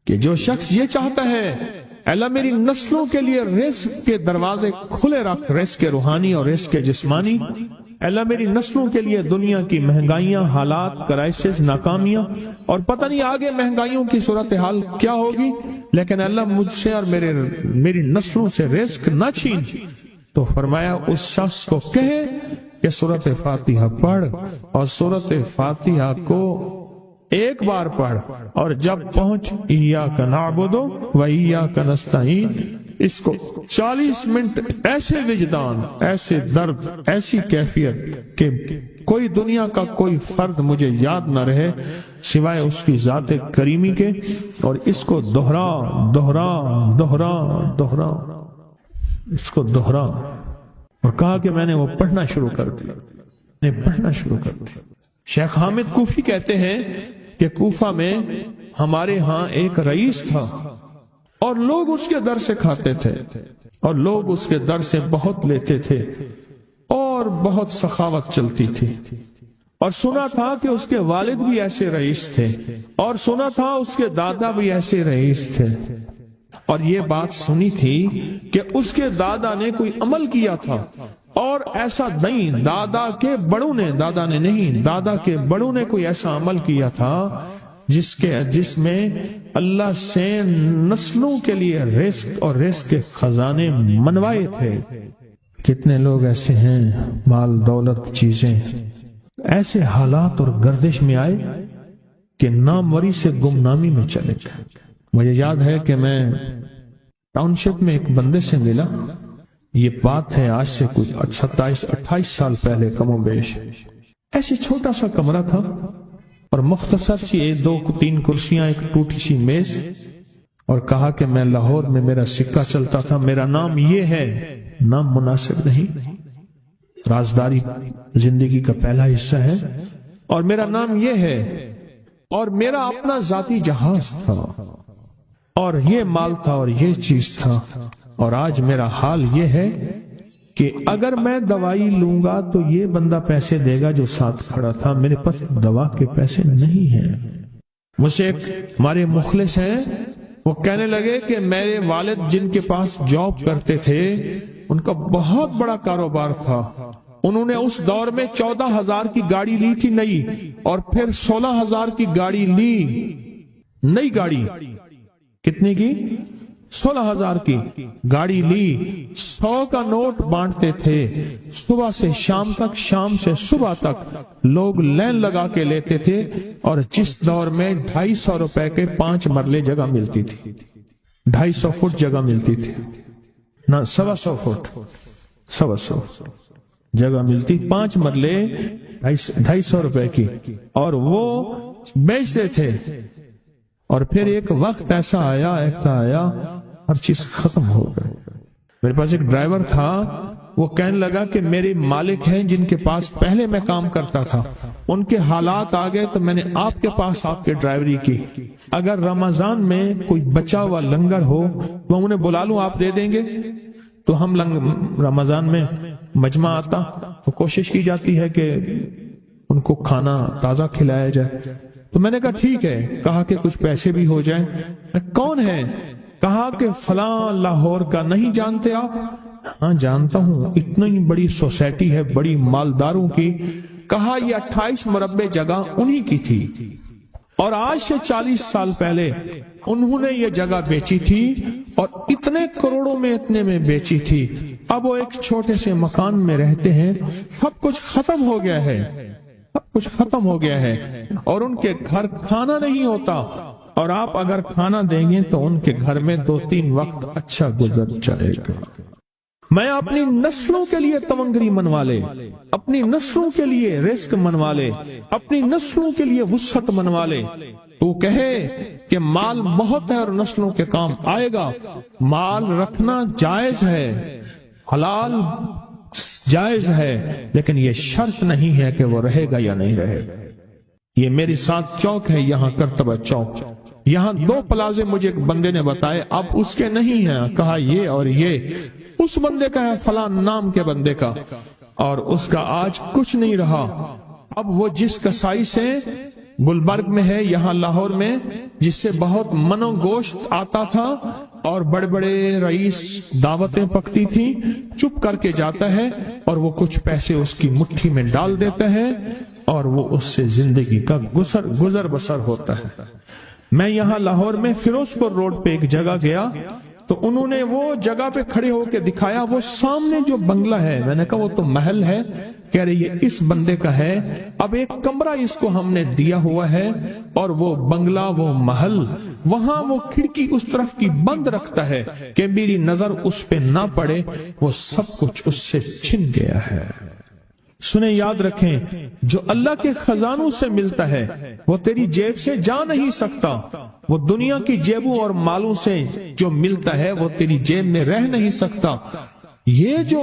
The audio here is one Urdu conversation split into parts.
کہ جو شخص یہ چاہتا ہے اللہ میری نسلوں کے لیے رزق کے دروازے کھلے رکھ، رزق کے روحانی اور رزق کے جسمانی، اللہ میری نسلوں کے لیے دنیا کی مہنگائیاں، حالات، کرائسس، ناکامیاں، اور پتہ نہیں آگے مہنگائیوں کی صورتحال کیا ہوگی، لیکن اللہ مجھ سے اور میری نسلوں سے رزق نہ چھین، تو فرمایا اس شخص کو کہے کہ سورۃ فاتحہ پڑھ، اور سورۃ فاتحہ کو ایک بار پڑھ، اور جب پہنچ ایاک نعبد و ایاک نستعین، اس کو 40 منٹ ایسے وجدان، ایسے درد، ایسی کیفیت کہ کوئی دنیا کا کوئی فرد مجھے یاد نہ رہے سوائے اس کی ذات کریمی کے، اور اس کو دہرا دہرا دہرا دہرا، اس کو دہرا، اور کہا کہ میں نے وہ پڑھنا شروع کر دیا، پڑھنا شروع کر دیا۔ شیخ حامد کوفی کہتے ہیں کہ کوفہ میں ہمارے ہاں ایک رئیس تھا، اور لوگ اس کے در سے کھاتے تھے، اور لوگ اس کے در سے بہت لیتے تھے، اور بہت سخاوت چلتی تھی، اور سنا تھا کہ اس کے والد بھی ایسے رئیس تھے، اور سنا تھا اس کے دادا بھی ایسے رئیس تھے، اور یہ بات سنی تھی کہ اس کے دادا نے کوئی عمل کیا تھا، اور ایسا نہیں، دادا کے بڑوں نے کوئی ایسا عمل کیا تھا جس میں اللہ سے نسلوں کے لیے رزق اور رزق کے خزانے منوائے تھے۔ کتنے لوگ ایسے ہیں، مال دولت چیزیں، ایسے حالات اور گردش میں آئے کہ ناموری سے گمنامی میں چلے گئے۔ مجھے یاد ہے کہ میں ٹاؤن شپ میں ایک بندے سے ملا، یہ بات ہے آج سے کچھ 27-28 سال پہلے کم و بیش، ایسے چھوٹا سا کمرہ تھا، اور مختصر سی 2-3 کرسیاں، ایک ٹوٹی سی میز، اور کہا کہ میں لاہور میں میرا سکہ چلتا تھا، میرا نام یہ ہے، نام مناسب نہیں، رازداری زندگی کا پہلا حصہ ہے، اور میرا نام یہ ہے، اور میرا اپنا ذاتی جہاز تھا، اور یہ مال تھا، اور یہ چیز تھا، اور آج میرا حال یہ ہے کہ اگر میں دوائی لوں گا تو یہ بندہ پیسے دے گا جو ساتھ کھڑا تھا، میرے پاس دوا کے پیسے نہیں ہیں۔ مجھ سے ایک ہمارے مخلص ہیں، وہ کہنے لگے کہ میرے والد جن کے پاس جاب کرتے تھے ان کا بہت بڑا کاروبار تھا، انہوں نے اس دور میں 14,000 کی گاڑی لی تھی نئی، اور پھر 16,000 کی گاڑی لی، نئی گاڑی، کتنے کی؟ 16,000 کی گاڑی لی، 100 کا نوٹ بانٹتے تھے، صبح سے شام تک، شام سے صبح تک لوگ لین لگا کے لیتے تھے، اور جس دور میں 250 روپے کے 5 مرلے جگہ ملتی تھی، 250 فٹ جگہ ملتی تھی، نہ 125 فٹ، 125 جگہ ملتی، 5 مرلے 250 روپے کی، اور وہ بیچتے تھے۔ اور پھر ایک وقت ایسا آیا ہر چیز ختم ہو گئی۔ میرے پاس ایک ڈرائیور تھا، وہ کہنے لگا کہ میرے مالک ہیں جن کے پاس پہلے میں کام کرتا تھا، ان کے حالات آ گئے تو میں نے آپ کے پاس آپ کے ڈرائیوری کی، اگر رمضان میں کوئی بچا ہوا لنگر ہو تو انہیں بلا لوں، آپ دے دیں گے؟ تو ہم رمضان میں مجمع آتا تو کوشش کی جاتی ہے کہ ان کو کھانا تازہ کھلایا جائے، تو میں نے کہا ٹھیک ہے، کہا کہ کچھ پیسے بھی ہو جائیں۔ کون ہے؟ کہا کہ فلاں لاہور کا، نہیں جانتے آپ؟ ہاں جانتا ہوں، اتنی بڑی سوسائٹی ہے، بڑی مالداروں کی۔ کہا یہ 28 مربع جگہ انہی کی تھی، اور آج سے 40 سال پہلے انہوں نے یہ جگہ بیچی تھی، اور اتنے کروڑوں میں اتنے میں بیچی تھی۔ اب وہ ایک چھوٹے سے مکان میں رہتے ہیں، سب کچھ ختم ہو گیا ہے، سب کچھ ختم ہو گیا ہے، اور ان کے گھر کھانا نہیں ہوتا، اور آپ اگر کھانا دیں گے تو ان کے گھر میں 2-3 وقت اچھا گزر جائے گا۔ میں اپنی نسلوں کے لیے تمنگری منوا لے، اپنی نسلوں کے لیے رزق منوا لے، اپنی نسلوں کے لیے وسعت منوا لے۔ تو کہے کہ مال بہت ہے اور نسلوں کے کام آئے گا، مال رکھنا جائز ہے، حلال جائز ہے، لیکن یہ شرط نہیں ہے کہ وہ رہے گا یا نہیں رہے گا۔ یہ میری ساتھ چوک ہے، یہاں کرتبہ چوک، یہاں 2 پلازے مجھے ایک بندے نے بتائے، اب اس کے نہیں ہیں، کہا یہ اور یہ اس بندے کا ہے، فلاں نام کے بندے کا، اور اس کا آج کچھ نہیں رہا۔ اب وہ جس کسائی سے گلبرگ میں ہے، یہاں لاہور میں، جس سے بہت منو گوشت آتا تھا اور بڑے بڑے رئیس دعوتیں پکتی تھی، چپ کر کے جاتا ہے اور وہ کچھ پیسے اس کی مٹھی میں ڈال دیتا ہے اور وہ اس سے زندگی کا گزر بسر ہوتا ہے۔ میں یہاں لاہور میں فیروز پور روڈ پہ ایک جگہ گیا تو انہوں نے وہ جگہ پہ کھڑے ہو کے دکھایا، وہ سامنے جو بنگلہ ہے، میں نے کہا وہ تو محل ہے، کہہ رہے یہ اس بندے کا ہے، اب ایک کمرہ اس کو ہم نے دیا ہوا ہے اور وہ بنگلہ، وہ محل، وہاں وہ کھڑکی اس طرف کی بند رکھتا ہے کہ میری نظر اس پہ نہ پڑے، وہ سب کچھ اس سے چھن گیا ہے۔ سنیں، یاد رکھیں، جو اللہ کے خزانوں سے ملتا ہے وہ تیری جیب سے جا نہیں سکتا، وہ دنیا کی جیبوں اور مالوں سے جو ملتا ہے وہ تیری جیب میں رہ نہیں سکتا۔ یہ جو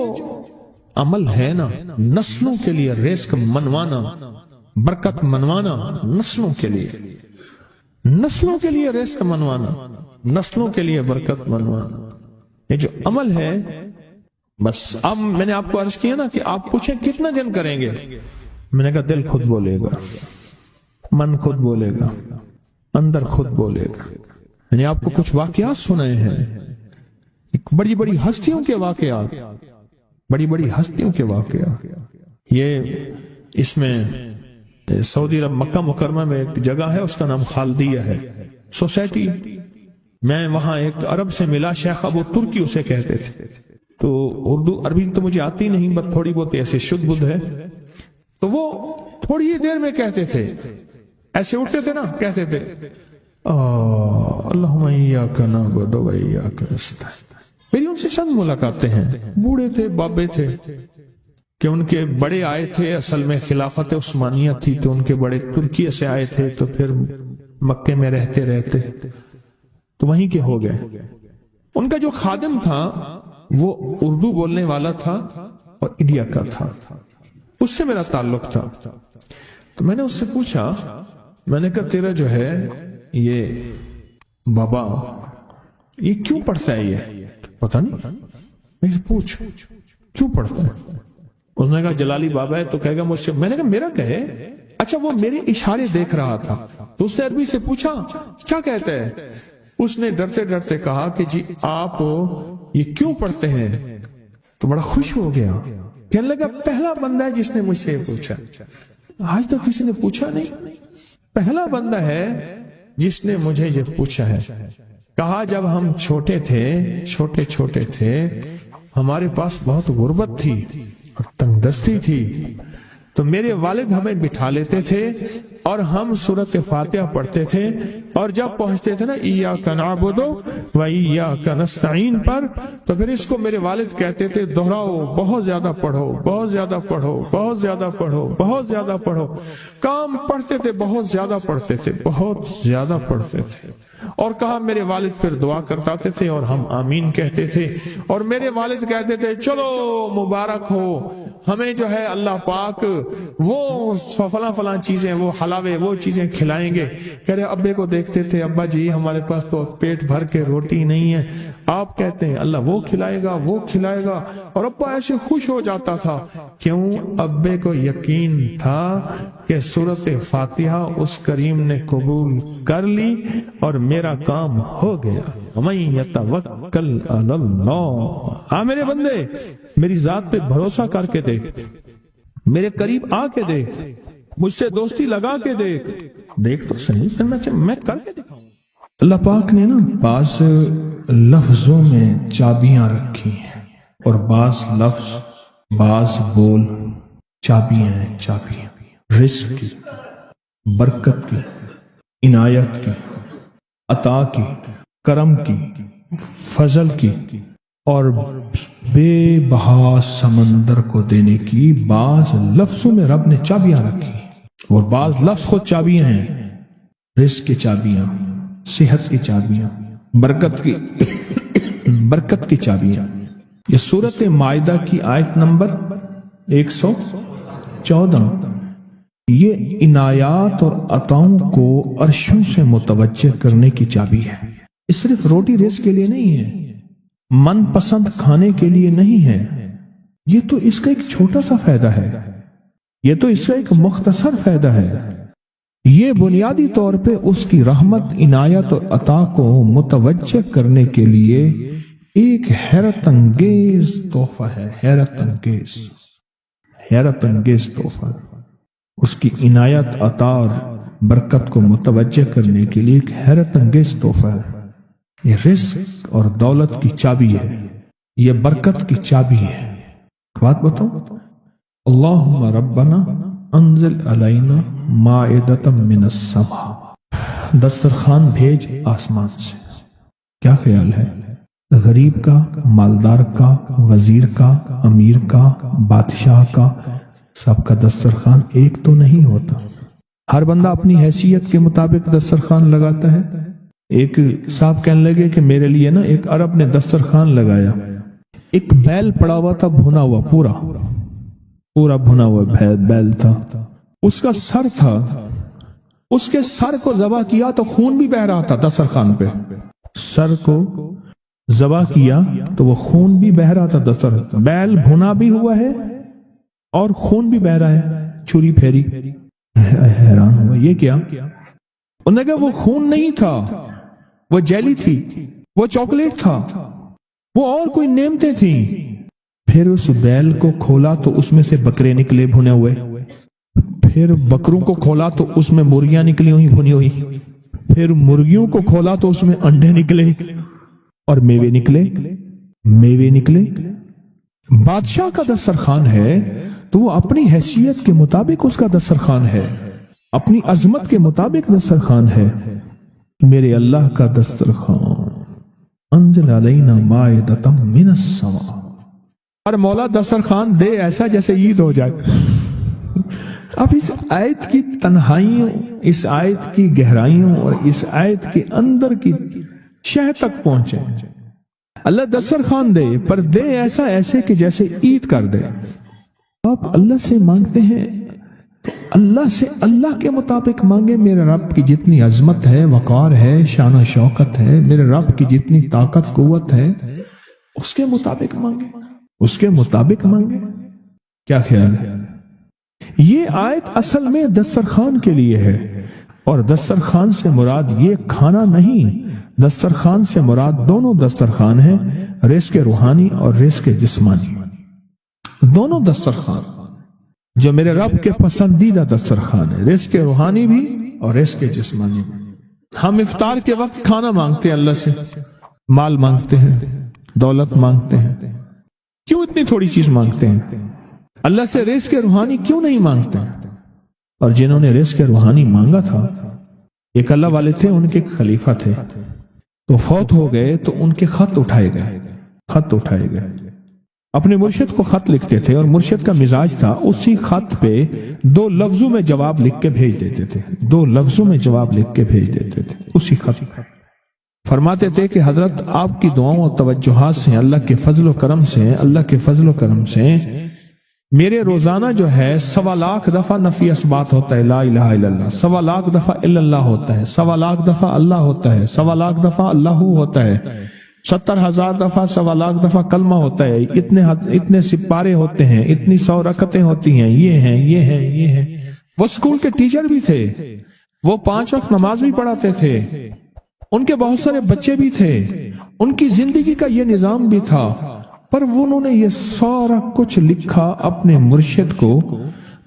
عمل ہے نا، نسلوں کے لیے رزق منوانا، برکت منوانا، نسلوں کے لیے رزق منوانا، نسلوں کے لیے برکت منوانا، یہ جو عمل ہے، بس اب میں نے آپ کو عرض کیا نا کہ آپ پوچھیں کتنا دن کریں گے، میں نے کہا دل خود بولے گا، من خود بولے گا، اندر خود بولے گا۔ میں نے آپ کو کچھ واقعات سنائے ہیں، بڑی بڑی ہستیوں کے واقعات، بڑی بڑی ہستیوں کے واقعات۔ یہ اس میں سعودی عرب مکہ مکرمہ میں ایک جگہ ہے، اس کا نام خالدیہ ہے سوسائٹی۔ میں وہاں ایک عرب سے ملا، شیخ ابو ترکی اسے کہتے تھے، تو اردو عربی تو مجھے آتی نہیں، بس تھوڑی بہت ایسے شدھ بدھ ہے، تو وہ تھوڑی ہی دیر میں کہتے تھے، ایسے اٹھتے تھے نا، کہتے تھے اللہم ایاک نعبد و ایاک نستعین۔ میری ان سے چند ملاقاتیں ہیں، بوڑھے تھے، بابے تھے، کہ ان کے بڑے آئے تھے، اصل میں خلافت عثمانیہ تھی تو ان کے بڑے ترکی سے آئے تھے، تو پھر مکے میں رہتے تو وہیں کے ہو گئے۔ ان کا جو خادم تھا وہ اردو بولنے والا تھا اور انڈیا کا تھا، اس سے میرا تعلق تھا۔ تو میں نے اس سے پوچھا، میں نے کہا تیرا جو ہے یہ بابا یہ کیوں پڑھتا ہے؟ یہ پتہ نہیں، میں پوچھ کیوں پڑھتا ہے؟ اس نے کہا جلالی بابا ہے تو کہے گا مجھ سے۔ میں نے کہا میرا کہے؟ اچھا، وہ میرے اشارے دیکھ رہا تھا، تو اس نے عربی سے پوچھا کیا کہتا ہے؟ اس نے ڈرتے ڈرتے کہا کہ جی آپ یہ کیوں پڑھتے ہیں؟ تو بڑا خوش ہو گیا، کہنے لگا پہلا بندہ ہے جس نے مجھ سے پوچھا، آج تک کسی نے پوچھا نہیں، پہلا بندہ ہے جس نے مجھے یہ پوچھا ہے۔ کہا جب ہم چھوٹے تھے ہمارے پاس بہت غربت تھی اور تنگ دستی تھی، تو میرے والد ہمیں بٹھا لیتے تھے اور ہم سورۃ فاتحہ پڑھتے تھے، اور جب پہنچتے تھے نا ایاک نعبد و ایاک نستعین پر، تو پھر اس کو میرے والد کہتے تھے دہراؤ، بہت زیادہ پڑھو، بہت زیادہ پڑھو، بہت زیادہ پڑھو، بہت زیادہ پڑھو۔ کام پڑھتے تھے، بہت زیادہ پڑھتے تھے، بہت زیادہ پڑھتے تھے۔ اور کہا میرے والد پھر دعا کرتے تھے اور ہم آمین کہتے تھے، اور میرے والد کہتے تھے چلو مبارک ہو، ہمیں جو ہے اللہ پاک وہ فلاں چیزیں، وہ حلاوے، وہ چیزیں کھلائیں گے۔ کہہ رہے ابے کو دیکھتے تھے، ابا جی ہمارے پاس تو پیٹ بھر کے روٹی نہیں ہے، آپ کہتے ہیں اللہ وہ کھلائے گا، وہ کھلائے گا، اور ابا ایسے خوش ہو جاتا تھا۔ کیوں؟ ابے کو یقین تھا کہ سورۃ فاتحہ اس کریم نے قبول کر لی اور میرا کام ہو گیا۔ وَمَن يَتَوَكَّلْ عَلَى اللَّهِ۔ ہاں میرے بندے، میری ذات پہ بھروسہ کر کے دیکھ، میرے قریب آ کے دیکھ، مجھ سے دوستی لگا کے دیکھ تو صحیح، میں کر کے دکھاؤں۔ اللہ پاک نے نا بعض لفظوں میں چابیاں رکھی ہیں، اور بعض لفظ، بعض بول چابیاں ہیں، چابیاں رزق کی، برکت کی، عنایت کی، عطا کی، کرم کی، فضل کی، اور بے بہا سمندر کو دینے کی بعض لفظوں میں رب نے چابیاں رکھی، اور بعض لفظ خود چابیاں ہیں، رزق کی چابیاں، صحت کی چابیاں، برکت کی چابیاں۔ یہ سورۃ مائدہ کی آیت نمبر 114، یہ عنایات اور عطاؤں کو عرشوں سے متوجہ کرنے کی چابی ہے۔ یہ صرف روٹی رزق کے لیے نہیں ہے، من پسند کھانے کے لیے نہیں ہے، یہ تو اس کا ایک چھوٹا سا فائدہ ہے، یہ تو اس کا ایک مختصر فائدہ ہے، یہ بنیادی طور پہ اس کی رحمت، عنایت اور عطا کو متوجہ کرنے کے لیے ایک حیرت انگیز تحفہ ہے، حیرت انگیز تحفہ، اس کی عنایت، عطا اور برکت کو متوجہ کرنے کے لیے ایک حیرت انگیز تحفہ ہے۔ یہ رزق اور دولت کی چابی ہے، یہ برکت کی چابی ہے۔ بات بتاؤ، اللہم ربنا انزل علینا مائدۃ من السماء، دسترخوان بھیج آسمان سے۔ کیا خیال ہے؟ غریب کا، مالدار کا، وزیر کا، امیر کا، بادشاہ کا، سب کا دسترخوان ایک تو نہیں ہوتا۔ ہر بندہ اپنی حیثیت کے مطابق دسترخوان لگاتا ہے۔ ایک صاحب کہنے لگے کہ میرے لیے نا ایک عرب نے دسترخوان لگایا، ایک بیل پڑا ہوا تھا، بھنا ہوا، پورا بھنا ہوا بیل تھا، اس کا سر تھا، اس کے سر کو ذبح کیا تو خون بھی بہ رہا تھا دسترخوان پہ، سر کو ذبح کیا تو وہ خون بھی بہ رہا تھا دسترخوان، بیل بھنا بھی ہوا ہے اور خون بھی بہ رہا ہے، چھری پھیری۔ حیران ہوا، یہ کیا؟ انہوں نے کہا وہ خون نہیں تھا، وہ جیلی تھی، وہ چاکلیٹ تھا، وہ اور کوئی نعمتیں تھیں۔ پھر اس بیل کو کھولا تو اس میں سے بکرے نکلے بھنے ہوئے، پھر بکروں کو کھولا تو اس میں مرغیاں نکلی ہوئی بھنی ہوئی، پھر مرغیوں کو کھولا تو اس میں انڈے نکلے اور میوے نکلے۔ بادشاہ کا دسترخوان ہے تو وہ اپنی حیثیت کے مطابق اس کا دسترخوان ہے، اپنی عظمت کے مطابق دسترخوان ہے۔ میرے اللہ کا دسترخوان، انزل علینا مائدۃ من السماء، اور مولا دسترخوان دے ایسا جیسے عید ہو جائے۔ اب اس آیت کی تنہائیوں، اس آیت کی گہرائیوں اور اس آیت کے اندر کی شہ تک پہنچے۔ اللہ دسترخوان دے، پر دے ایسا ایسے کہ جیسے عید کر دے۔ آپ اللہ سے مانگتے ہیں تو اللہ سے اللہ کے مطابق مانگے۔ میرے رب کی جتنی عظمت ہے، وقار ہے، شان و شوکت ہے، میرے رب کی جتنی طاقت قوت ہے، اس کے مطابق مانگے۔ کیا خیال ہے؟ یہ آیت اصل میں دسترخوان کے لیے ہے، اور دسترخوان سے مراد یہ کھانا نہیں، دسترخوان سے مراد دونوں دسترخوان ہیں، رزق روحانی اور رزق جسمانی، دونوں دسترخوان جو میرے رب کے پسندیدہ دسترخوان ہے، رزق روحانی بھی اور رزق جسمانی بھی۔ ہم افطار کے وقت کھانا مانگتے ہیں اللہ سے، مال مانگتے ہیں، دولت مانگتے ہیں، کیوں اتنی تھوڑی چیز مانگتے ہیں؟ اللہ سے رزق روحانی کیوں نہیں مانگتے؟ اور جنہوں نے رزق روحانی مانگا تھا، ایک اللہ والے تھے، ان کے خلیفہ تھے، تو فوت ہو گئے تو ان کے خط اٹھائے گئے، اپنے مرشد کو خط لکھتے تھے، اور مرشد کا مزاج تھا اسی خط پہ 2 لفظوں میں جواب لکھ کے بھیج دیتے تھے، اسی خط۔ فرماتے تھے کہ حضرت آپ کی دعاؤں اور توجہات سے، اللہ کے فضل و کرم سے میرے روزانہ جو ہے 1.25 لاکھ دفعہ نفی اثبات ہوتا ہے، لا الہ الا اللہ، 1.25 لاکھ دفعہ الا اللہ ہوتا ہے، 1.25 لاکھ دفعہ اللہ ہوتا ہے، 1.25 لاکھ دفعہ اللہ ہوتا ہے، 70,000 دفعہ 1.25 لاکھ دفعہ کلمہ ہوتا ہے، اتنے سپارے ہوتے ہیں، اتنی 100 رکعتیں ہوتی ہیں، یہ ہیں۔ وہ اسکول کے ٹیچر بھی تھے، وہ 5 وقت نماز بھی پڑھاتے تھے، ان کے بہت سارے بچے بھی تھے، ان کی زندگی کا یہ نظام بھی تھا، پر انہوں نے یہ سارا کچھ لکھا اپنے مرشد کو،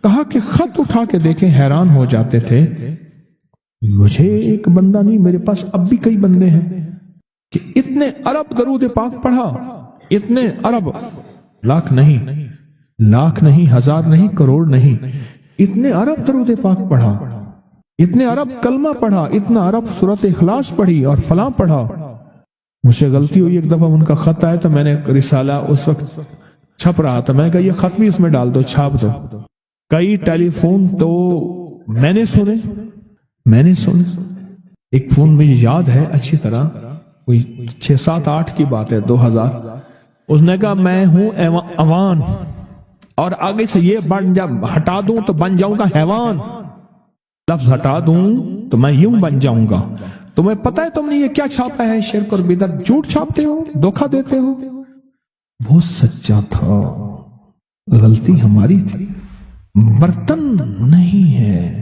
کہا کہ خط اٹھا کے دیکھیں، حیران ہو جاتے تھے۔ مجھے ایک بندہ نہیں، میرے پاس اب بھی کئی بندے ہیں کہ اتنے ارب درود پاک پڑھا، اتنے ارب، لاکھ نہیں، ہزار نہیں، کروڑ نہیں، اتنے ارب درود پاک پڑھا، اتنے ارب کلمہ پڑھا، اتنا ارب سورۃ اخلاص پڑھی اور فلاں پڑھا۔ مجھ سے غلطی ہوئی، ایک دفعہ ان کا خط آیا تو میں نے رسالہ اس وقت چھپ رہا تھا، میں نے کہا یہ خط بھی اس میں ڈال دو، چھاپ دو۔ کئی ٹیلی فون تو میں نے سنے، ایک فون مجھے یاد ہے اچھی طرح، کوئی 6 7 8 کی بات ہے، 2000۔ اس نے کہا میں ہوں اوان، اور آگے سے یہ ہٹا دوں تو بن جاؤں گا حیوان، لفظ ہٹا دوں تو میں یوں بن جاؤں گا۔ تمہیں پتہ ہے تم نے یہ کیا چھاپا ہے؟ شرک اور بدعت، جھوٹ چھاپتے ہو، دھوکہ دیتے ہو۔ وہ سچا تھا، غلطی ہماری تھی، برتن نہیں ہے،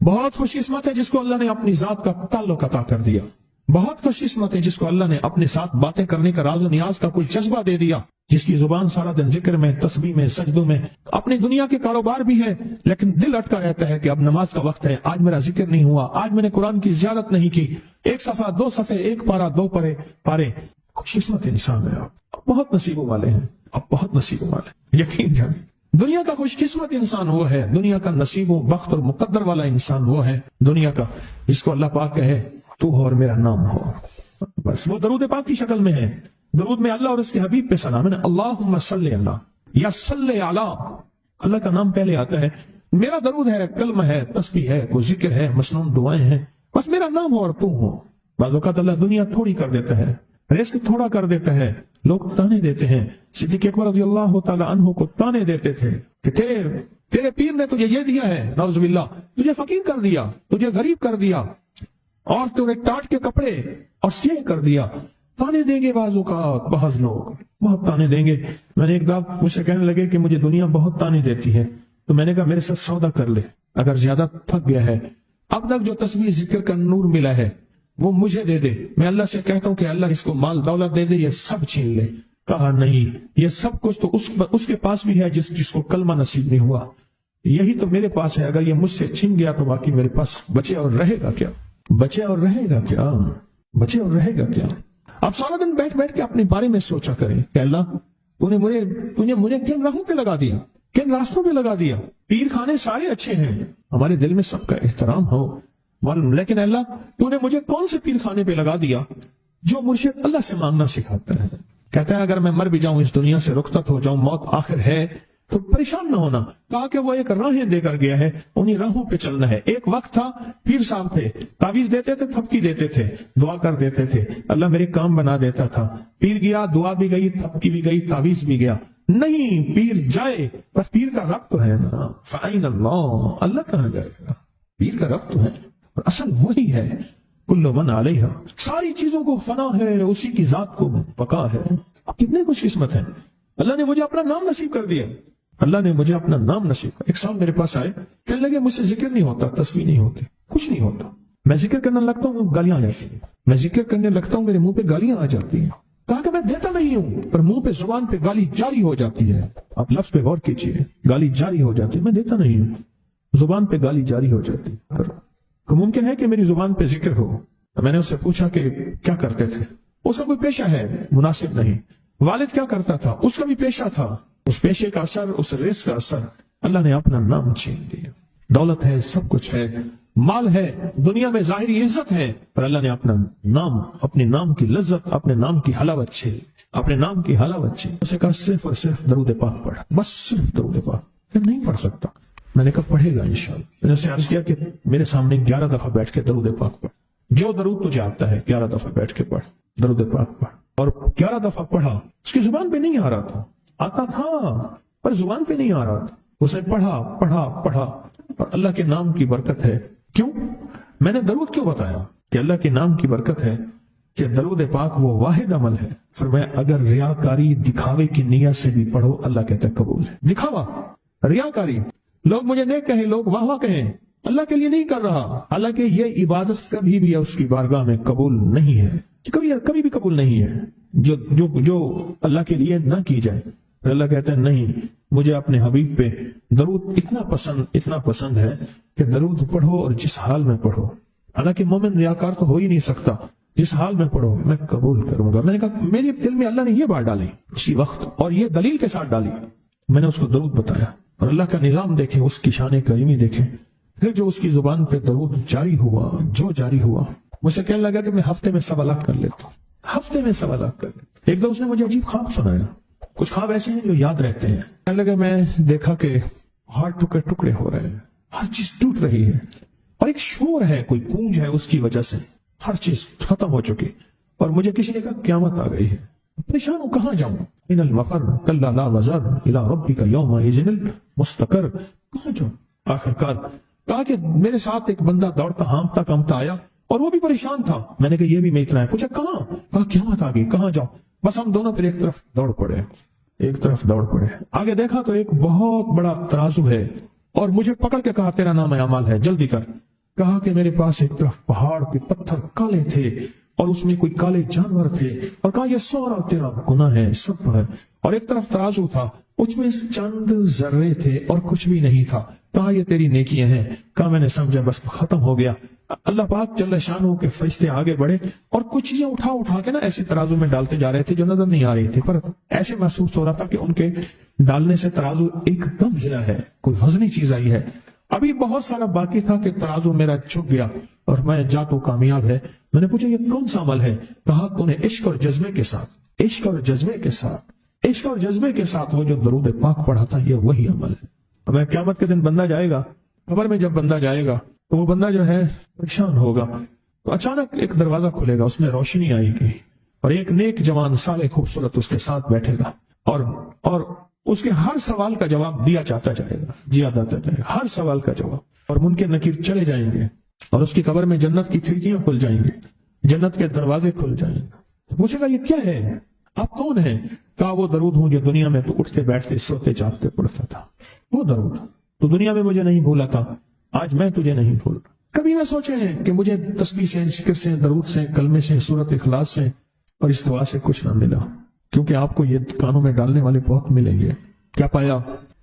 بہت خوش قسمت ہے جس کو اللہ نے اپنی ذات کا تعلق عطا کر دیا. بہت خوش قسمت ہے جس کو اللہ نے اپنے ساتھ باتیں کرنے کا راز و نیاز کا کوئی جذبہ دے دیا, جس کی زبان سارا دن ذکر میں, تسبیح میں, سجدوں میں, اپنی دنیا کے کاروبار بھی ہے, لیکن دل اٹکا رہتا ہے کہ اب نماز کا وقت ہے, آج میرا ذکر نہیں ہوا, آج میں نے قرآن کی زیارت نہیں کی, ایک صفحہ, دو صفحے, ایک پارہ, دو پارے. خوش قسمت انسان ہے آپ بہت نصیبوں والے ہیں, آپ بہت نصیبوں والے ہیں, یقین جانیں. دنیا کا خوش قسمت انسان وہ ہے, دنیا کا نصیب و بخت اور مقدر والا انسان وہ ہے دنیا کا جس کو اللہ پاک کہے تو ہو اور میرا نام ہو. بس وہ درود پاک کی شکل میں ہے. درود میں اللہ اور اس کے حبیب پہ سلام ہے. اللہم صلی اللہ یا صلی علی, اللہ کا نام پہلے آتا ہے. میرا درود ہے, کلمہ ہے, تسبیح ہے, کوئی ذکر ہے, مسنون دعائیں ہیں, بس میرا نام ہو اور تم ہو. بعض اوقات اللہ دنیا تھوڑی کر دیتا ہے, رزق تھوڑا کر دیتا ہے, لوگ تانے دیتے ہیں. صدیق اکبر رضی اللہ تعالی عنہ کو تانے دیتے تھے کہ تیرے پیر نے تجھے یہ دیا ہے, نعوذ باللہ, تجھے فقیر کر دیا, تجھے غریب کر دیا, اور تجھے ٹاٹ کے کپڑے اور سیہ کر دیا. تانے دیں گے بعض اوقات, بعض لوگ بہت تانے دیں گے. میں نے ایک دفعہ مجھ سے کہنے لگے کہ مجھے دنیا بہت تانے دیتی ہے, تو میں نے کہا میرے ساتھ سودا کر لے, اگر زیادہ تھک گیا ہے, اب تک جو تسبیح ذکر کا نور ملا ہے وہ مجھے دے دے, میں اللہ سے کہتا ہوں کہ اللہ اس کو مال دولت دے دے, یہ سب چھین لے. کہا نہیں, یہ سب کچھ تو اس کے پاس بھی ہے جس کو کلمہ نصیب نہیں ہوا, یہی تو میرے پاس ہے. اگر یہ مجھ سے چھن گیا تو باقی میرے پاس بچے اور رہے گا کیا, بچے اور رہے گا کیا, بچے اور رہے گا کیا. آپ سارا دن بیٹھ کے اپنے بارے میں سوچا کریں کہ اللہ تُونے مجھے کن راہوں پہ لگا دیا, کن راستوں پہ لگا دیا. پیر خانے سارے اچھے ہیں, ہمارے دل میں سب کا احترام ہو, لیکن اللہ تو نے مجھے کون سے پیر خانے پہ لگا دیا جو مرشد اللہ سے مانگنا سکھاتا ہے. کہتا ہے اگر میں مر بھی جاؤں, اس دنیا سے رخصت ہو جاؤں, موت آخر ہے, تو پریشان نہ ہونا. کہا کہ وہ ایک راہیں دے کر گیا ہے, انہی راہوں پہ چلنا ہے. ایک وقت تھا پیر صاحب تھے, تعویذ دیتے تھے, تھپکی دیتے تھے, دعا کر دیتے تھے, اللہ میرے کام بنا دیتا تھا. پیر گیا, دعا بھی گئی, تھپکی بھی گئی, تعویذ بھی گیا. نہیں, پیر جائے, بس پیر کا رب تو ہے نا. فَأَيْنَ اللَّهُ, اللہ کہاں جائے گا, پیر کا رب تو ہے, اور اصل وہی ہے. کل من علیہا, ساری چیزوں کو فنا ہے, اسی کی ذات کو بقا ہے. اب کتنے خوش قسمت ہیں, اللہ نے مجھے اپنا نام نصیب کر دیا, اللہ نے مجھے اپنا نام نصیب کر. ایک صاحب میرے پاس آئے, کہنے لگے مجھ سے ذکر نہیں ہوتا, تسبیح نہیں ہوتی, کچھ نہیں ہوتا. میں ذکر کرنے لگتا ہوں, گالیاں آ جاتی ہیں. میں ذکر کرنے لگتا ہوں, میرے منہ پہ گالیاں آ جاتی ہیں. کہا کہ میں دیتا نہیں ہوں, پر منہ پہ, زبان پہ گالی جاری ہو جاتی ہے. آپ لفظ پہ غور کیجیے, گالی جاری ہو جاتی ہے. میں دیتا نہیں ہوں, زبان پہ گالی جاری ہو جاتی ہے. تو ممکن ہے کہ میری زبان پہ ذکر ہو. میں نے اس سے پوچھا کہ کیا کرتے تھے. اس کا کوئی پیشہ ہے, مناسب نہیں. والد کیا کرتا تھا, اس کا بھی پیشہ تھا. اس پیشے کا اثر, اس رزق کا اثر, اللہ نے اپنا نام چھین دیا. دولت ہے, سب کچھ ہے, مال ہے, دنیا میں ظاہری عزت ہے, پر اللہ نے اپنا نام, اپنے نام کی لذت, اپنے نام کی حلاوت چھین, اپنے نام کی حلاوت چھین. اسے کہا صرف اور صرف درود پاک پڑھ, بس صرف درود پاک. پھر نہیں پڑھ سکتا. میں نے کہا پڑھے گا انشاءاللہ. میں نے اسے عرض کیا کہ میرے سامنے 11 دفعہ بیٹھ کے درود پاک پڑھ, جو درود تجھے آتا ہے 11 دفعہ بیٹھ کے پڑھ, درود پاک پڑھ. اور 11 دفعہ پڑھا. اس کی زبان پہ نہیں آ رہا تھا, آتا تھا پر زبان پہ نہیں آ رہا تھا. اسے پڑھا پڑھا پڑھا, اور اللہ کے نام کی برکت ہے. کیوں میں نے درود کیوں بتایا کہ اللہ کے نام کی برکت ہے, کہ درود پاک وہ واحد عمل ہے. فرمایا اگر ریاکاری, دکھاوے کی نیت سے بھی پڑھو, اللہ کہتا ہے قبول ہے. دکھاوا, ریاکاری, لوگ مجھے نیک کہیں, لوگ واہ واہ کہیں, اللہ کے لیے نہیں کر رہا. حالانکہ یہ عبادت کبھی بھی اس کی بارگاہ میں قبول نہیں ہے, کبھی بھی قبول نہیں ہے جو اللہ کے لیے نہ کی جائے. پھر اللہ کہتا ہے نہیں, مجھے اپنے حبیب پہ درود اتنا پسند ہے کہ درود پڑھو اور جس حال میں پڑھو. حالانکہ مومن ریاکار تو ہو ہی نہیں سکتا, جس حال میں پڑھو میں قبول کروں گا. میں نے کہا میرے دل میں اللہ نے یہ بات ڈالی اسی وقت, اور یہ دلیل کے ساتھ ڈالی. میں نے اس کو درود بتایا, اور اللہ کا نظام دیکھیں, اس کی شان کریمی دیکھیں. پھر جو اس کی زبان پہ درود جاری ہوا, مجھ سے کہنے لگا کہ میں ہفتے میں 1.25 لاکھ کر لیتا ہوں, ہفتے میں 1.25 لاکھ کر لیتا ہوں. ایک دو اس نے مجھے عجیب خواب سنایا. کچھ خواب ایسے ہیں جو یاد رہتے ہیں. کہنے لگا میں دیکھا کہ ہاتھ ٹکڑے ہو رہے ہیں, ہر چیز ٹوٹ رہی ہے, اور ایک شور ہے, کوئی گونج ہے, اس کی وجہ سے ہر چیز ختم ہو چکی. اور مجھے کسی نے کہا قیامت آ گئی ہے. پریشان ہوں, کہاں جاؤں. ان المفر کلا لا وزر الى ربک یومئذ المستقر, کہاں جاؤں. آخرکار کہا کہ میرے ساتھ ایک بندہ دوڑتا ہانپتا کامتا آیا, اور وہ بھی پریشان تھا. میں نے کہا یہ بھی میں اتنا ہے. پوچھا کہاں, کہا قیامت آ گئی, کہاں جاؤں. بس ہم دونوں پھر ایک طرف دوڑ پڑے. آگے دیکھا تو ایک بہت بڑا ترازو ہے, اور مجھے پکڑ کے کہا تیرا نام اعمال ہے, جلدی کر. کہا کہ میرے پاس ایک طرف پہاڑ کے پتھر کالے تھے اور اس میں کوئی کالے جانور تھے، اور کہا یہ سارا تیرا گناہ ہے، سب ہے، اور ایک طرف ترازو تھا، اس میں چند ذرے تھے اور کچھ بھی نہیں تھا، کہا یہ تیری نیکیاں ہیں۔ کہا میں نے سمجھا بس ختم ہو گیا۔ اللہ پاک جل شانہ کے فرشتے آگے بڑھے اور کچھ چیزیں اٹھا کے نا ایسے ترازو میں ڈالتے جا رہے تھے جو نظر نہیں آ رہی تھی، پر ایسے محسوس ہو رہا تھا کہ ان کے ڈالنے سے ترازو ایک دم ہلا ہے، کوئی وزنی چیز آئی ہے۔ ابھی بہت سارا باقی تھا کہ ترازو میرا جھک گیا اور میں جا تو کامیاب ہے۔ میں نے پوچھا یہ کون سا عمل ہے؟ کہا تو نے عشق اور جذبے کے ساتھ، عشق اور جذبے کے ساتھ، عشق اور جذبے کے ساتھ وہ جو درود پاک پڑھا تھا، یہ وہی عمل ہے۔ ہمیں قیامت کے دن بندہ جائے گا قبر میں، جب بندہ جائے گا تو وہ بندہ جو ہے پریشان ہوگا، تو اچانک ایک دروازہ کھلے گا، اس میں روشنی آئے گی اور ایک نیک جوان صالح خوبصورت اس کے ساتھ بیٹھے گا اور اس کے ہر سوال کا جواب دیا جاتا جائے گا، ہر سوال کا جواب، اور منکر نکیر چلے جائیں گے اور اس کی قبر میں جنت کی کھڑکیاں کھل جائیں گے، جنت کے دروازے کھل جائیں گے۔ پوچھے گا یہ کیا ہے، آپ کون ہیں؟ کہا وہ درود ہوں جو دنیا میں تو اٹھتے بیٹھتے سوتے جاگتے پڑھتا تھا، وہ درود تو دنیا میں مجھے نہیں بھولا تھا، آج میں تجھے نہیں بھول رہا۔ کبھی نہ سوچے ہیں کہ مجھے تسبیح سے، ذکر سے، درود سے، کلمے سے، سورت اخلاص سے اور اس دعا سے کچھ نہ ملا، کیونکہ آپ کو یہ کانوں میں ڈالنے والے بہت ملیں گے۔ کیا پایا،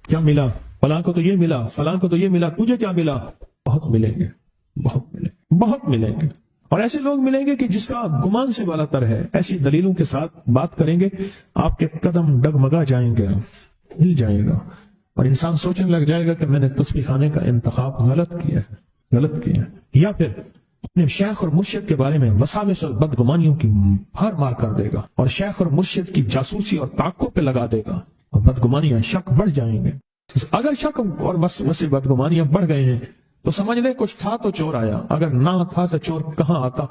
کیا ملا؟ فلاں کو تو یہ ملا، فلاں کو تو یہ ملا، تجھے کیا ملا؟ بہت ملیں گے، بہت ملیں گے، اور ایسے لوگ ملیں گے کہ جس کا گمان سے والا تر ہے، ایسی دلیلوں کے ساتھ بات کریں گے، آپ کے قدم ڈگمگا جائیں گے، ہل جائے گا، اور انسان سوچنے لگ جائے گا کہ میں نے تسبیح خانے کا انتخاب غلط کیا ہے، یا پھر اپنے شیخ اور مرشد کے بارے میں وساوس اور بدگمانیوں کی بھر مار کر دے گا، اور شیخ اور مرشد کی جاسوسی اور تعقب پہ لگا دے گا، اور بدگمانیاں، شک بڑھ جائیں گے۔ اگر شک اور بدگمانیاں بڑھ گئے ہیں تو سمجھ لے کچھ تھا تو چور آیا، اگر نہ تھا تو چور کہاں آتا۔